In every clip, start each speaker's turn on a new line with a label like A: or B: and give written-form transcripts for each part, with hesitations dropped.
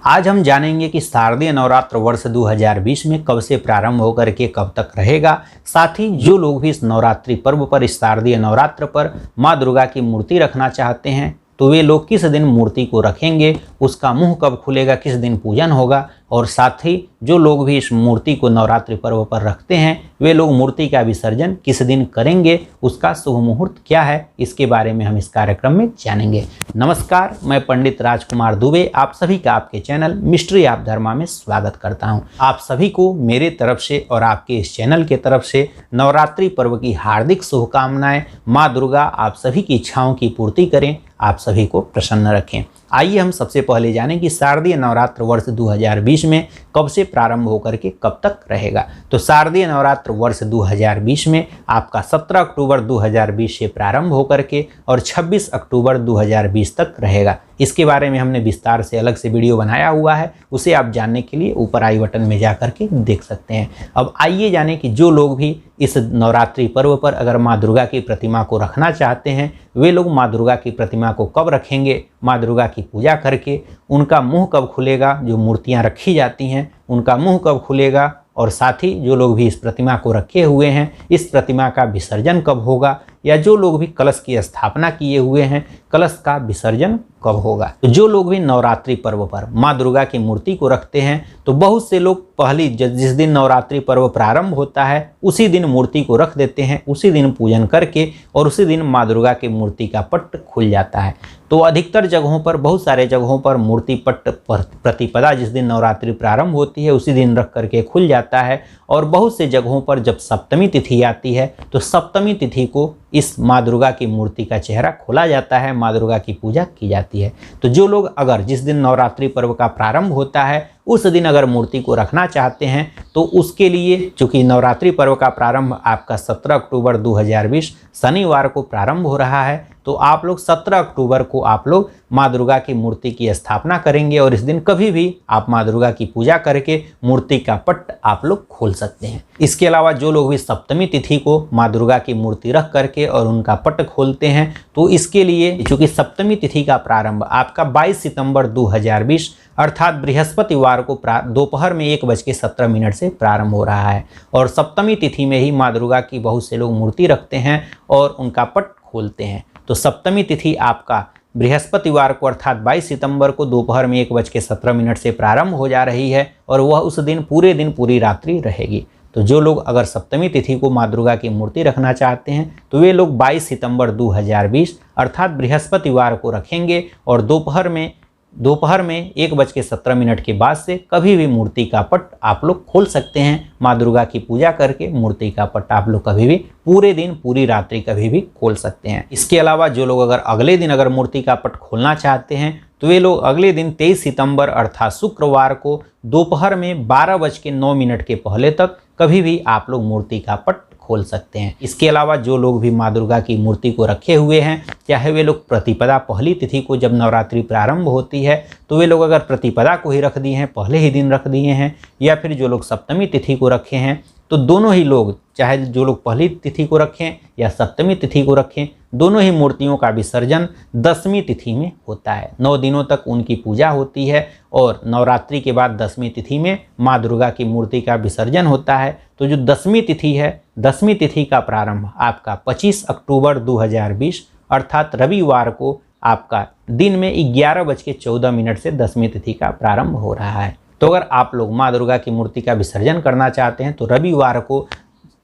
A: आज हम जानेंगे कि शारदीय नवरात्र वर्ष 2020 में कब से प्रारंभ होकर के कब तक रहेगा। साथ ही जो लोग भी इस नवरात्रि पर्व पर, इस शारदीय नवरात्र पर माँ दुर्गा की मूर्ति रखना चाहते हैं तो वे लोग किस दिन मूर्ति को रखेंगे, उसका मुंह कब खुलेगा, किस दिन पूजन होगा, और साथ ही जो लोग भी इस मूर्ति को नवरात्रि पर्व पर रखते हैं वे लोग मूर्ति का विसर्जन किस दिन करेंगे, उसका शुभ मुहूर्त क्या है, इसके बारे में हम इस कार्यक्रम में जानेंगे। नमस्कार, मैं पंडित राजकुमार दुबे आप सभी का आपके चैनल मिस्ट्री ऑफ धर्मा में स्वागत करता हूं। आप सभी को मेरे तरफ से और आपके इस चैनल के तरफ से नवरात्रि पर्व की हार्दिक शुभकामनाएं। माँ दुर्गा आप सभी की इच्छाओं की पूर्ति करें, आप सभी को प्रसन्न रखें। आइए हम सबसे पहले जानें कि शारदीय नवरात्र वर्ष 2020 में कब से प्रारंभ होकर के कब तक रहेगा। तो शारदीय नवरात्र वर्ष 2020 में आपका 17 अक्टूबर 2020 से प्रारंभ होकर के और 26 अक्टूबर 2020 तक रहेगा। इसके बारे में हमने विस्तार से अलग से वीडियो बनाया हुआ है, उसे आप जानने के लिए ऊपर आई बटन में जा कर के देख सकते हैं। अब आइए जानें कि जो लोग भी इस नवरात्रि पर्व पर अगर माँ दुर्गा की प्रतिमा को रखना चाहते हैं वे लोग माँ दुर्गा की प्रतिमा को कब रखेंगे, माँ दुर्गा की पूजा करके उनका मुंह कब खुलेगा, जो मूर्तियाँ रखी जाती हैं उनका मुंह कब खुलेगा, और साथ ही जो लोग भी इस प्रतिमा को रखे हुए हैं इस प्रतिमा का विसर्जन कब होगा, या जो लोग भी कलश की स्थापना किए हुए हैं कलश का विसर्जन कब होगा। तो जो लोग भी नवरात्रि पर्व पर माँ दुर्गा की मूर्ति को रखते हैं तो बहुत से लोग पहली जिस दिन नवरात्रि पर्व प्रारंभ होता है उसी दिन मूर्ति को रख देते हैं, उसी दिन पूजन करके और उसी दिन माँ दुर्गा की मूर्ति का पट खुल जाता है। तो अधिकतर जगहों पर, बहुत सारे जगहों पर मूर्ति पट प्रतिपदा जिस दिन नवरात्रि प्रारंभ होती है उसी दिन रख करके खुल जाता है, और बहुत से जगहों पर जब सप्तमी तिथि आती है तो सप्तमी तिथि को इस माँ दुर्गा की मूर्ति का चेहरा खोला जाता है, माँ दुर्गा की पूजा की जाती है। तो जो लोग अगर जिस दिन नवरात्रि पर्व का प्रारंभ होता है उस दिन अगर मूर्ति को रखना चाहते हैं तो उसके लिए, चूँकि नवरात्रि पर्व का प्रारंभ आपका 17 अक्टूबर 2020 शनिवार को प्रारंभ हो रहा है, तो आप लोग 17 अक्टूबर को आप लोग माँ दुर्गा की मूर्ति की स्थापना करेंगे और इस दिन कभी भी आप माँ दुर्गा की पूजा करके मूर्ति का पट आप लोग खोल सकते हैं। इसके अलावा जो लोग भी सप्तमी तिथि को माँ दुर्गा की मूर्ति रख करके और उनका पट खोलते हैं तो इसके लिए, चूँकि सप्तमी तिथि का प्रारंभ आपका 22 सितंबर 2020 अर्थात बृहस्पतिवार को दोपहर में 1:17 से प्रारंभ हो रहा है, और सप्तमी तिथि में ही माँ दुर्गा की बहुत से लोग मूर्ति रखते हैं और उनका पट खोलते हैं। तो सप्तमी तिथि आपका बृहस्पतिवार को अर्थात 22 सितंबर को दोपहर में 1:17 से प्रारंभ हो जा रही है और वह उस दिन पूरे दिन पूरी रात्रि रहेगी। तो जो लोग अगर सप्तमी तिथि को माँ दुर्गा की मूर्ति रखना चाहते हैं तो वे लोग 22 सितंबर 2020 अर्थात बृहस्पतिवार को रखेंगे और दोपहर में 1:17 के बाद से कभी भी मूर्ति का पट आप लोग खोल सकते हैं। माँ दुर्गा की पूजा करके मूर्ति का पट आप लोग कभी भी पूरे दिन पूरी रात्रि कभी भी खोल सकते हैं। इसके अलावा जो लोग अगर अगले दिन अगर मूर्ति का पट खोलना चाहते हैं तो वे लोग अगले दिन 23 सितंबर अर्थात शुक्रवार को दोपहर में 12:09 के पहले तक कभी भी आप लोग मूर्ति का पट खोल सकते हैं। इसके अलावा जो लोग भी माँ दुर्गा की मूर्ति को रखे हुए हैं, चाहे वे लोग प्रतिपदा पहली तिथि को जब नवरात्रि प्रारंभ होती है तो वे लोग अगर प्रतिपदा को ही रख दिए हैं, पहले ही दिन रख दिए हैं, या फिर जो लोग सप्तमी तिथि को रखे हैं तो दोनों ही लोग, चाहे जो लोग पहली तिथि को रखें या सप्तमी तिथि को रखें, दोनों ही मूर्तियों का विसर्जन 10वीं तिथि में होता है। 9 दिनों तक उनकी पूजा होती है और नवरात्रि के बाद 10वीं तिथि में माँ दुर्गा की मूर्ति का विसर्जन होता है। तो जो 10वीं तिथि है, 10वीं तिथि का प्रारंभ आपका 25 अक्टूबर 2020 अर्थात रविवार को आपका दिन में 11:14 से 10वीं तिथि का प्रारंभ हो रहा है। तो अगर आप लोग माँ दुर्गा की मूर्ति का विसर्जन करना चाहते हैं तो रविवार को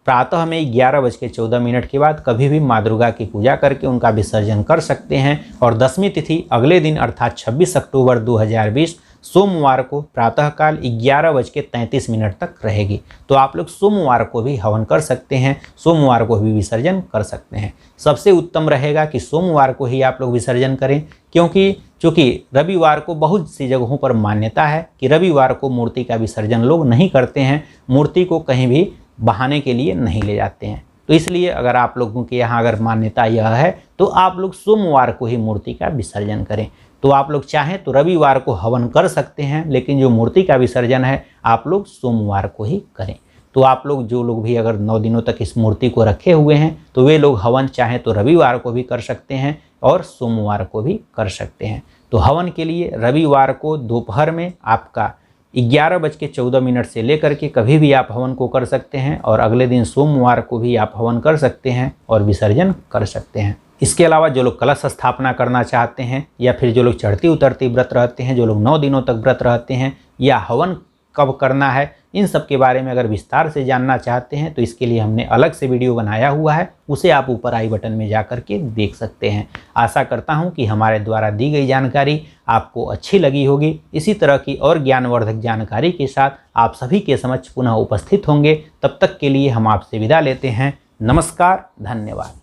A: प्रातः में 11:14 के बाद कभी भी माँ दुर्गा की पूजा करके उनका विसर्जन कर सकते हैं, और 10वीं तिथि अगले दिन अर्थात 26 अक्टूबर 2020 सोमवार को प्रातःकाल 11:33 तक रहेगी। तो आप लोग सोमवार को भी हवन कर सकते हैं, सोमवार को भी विसर्जन कर सकते हैं। सबसे उत्तम रहेगा कि सोमवार को ही आप लोग विसर्जन करें, क्योंकि चूँकि रविवार को बहुत सी जगहों पर मान्यता है कि रविवार को मूर्ति का विसर्जन लोग नहीं करते हैं, मूर्ति को कहीं भी बहाने के लिए नहीं ले जाते हैं। तो इसलिए अगर आप लोगों के यहाँ अगर मान्यता यह है तो आप लोग सोमवार को ही मूर्ति का विसर्जन करें। तो आप लोग चाहें तो रविवार को हवन कर सकते हैं, लेकिन जो मूर्ति का विसर्जन है आप लोग सोमवार को ही करें। तो आप लोग जो लोग भी अगर 9 दिनों तक इस मूर्ति को रखे हुए हैं तो वे लोग हवन चाहें तो रविवार को भी कर सकते हैं और सोमवार को भी कर सकते हैं। तो हवन के लिए रविवार को दोपहर में आपका 11:14 से लेकर के कभी भी आप हवन को कर सकते हैं, और अगले दिन सोमवार को भी आप हवन कर सकते हैं और विसर्जन कर सकते हैं। इसके अलावा जो लोग कलश स्थापना करना चाहते हैं, या फिर जो लोग चढ़ती उतरती व्रत रहते हैं, जो लोग 9 दिनों तक व्रत रहते हैं, या हवन कब करना है, इन सब के बारे में अगर विस्तार से जानना चाहते हैं तो इसके लिए हमने अलग से वीडियो बनाया हुआ है, उसे आप ऊपर आई बटन में जा कर के देख सकते हैं। आशा करता हूं कि हमारे द्वारा दी गई जानकारी आपको अच्छी लगी होगी। इसी तरह की और ज्ञानवर्धक जानकारी के साथ आप सभी के समक्ष पुनः उपस्थित होंगे। तब तक के लिए हम आपसे विदा लेते हैं। नमस्कार, धन्यवाद।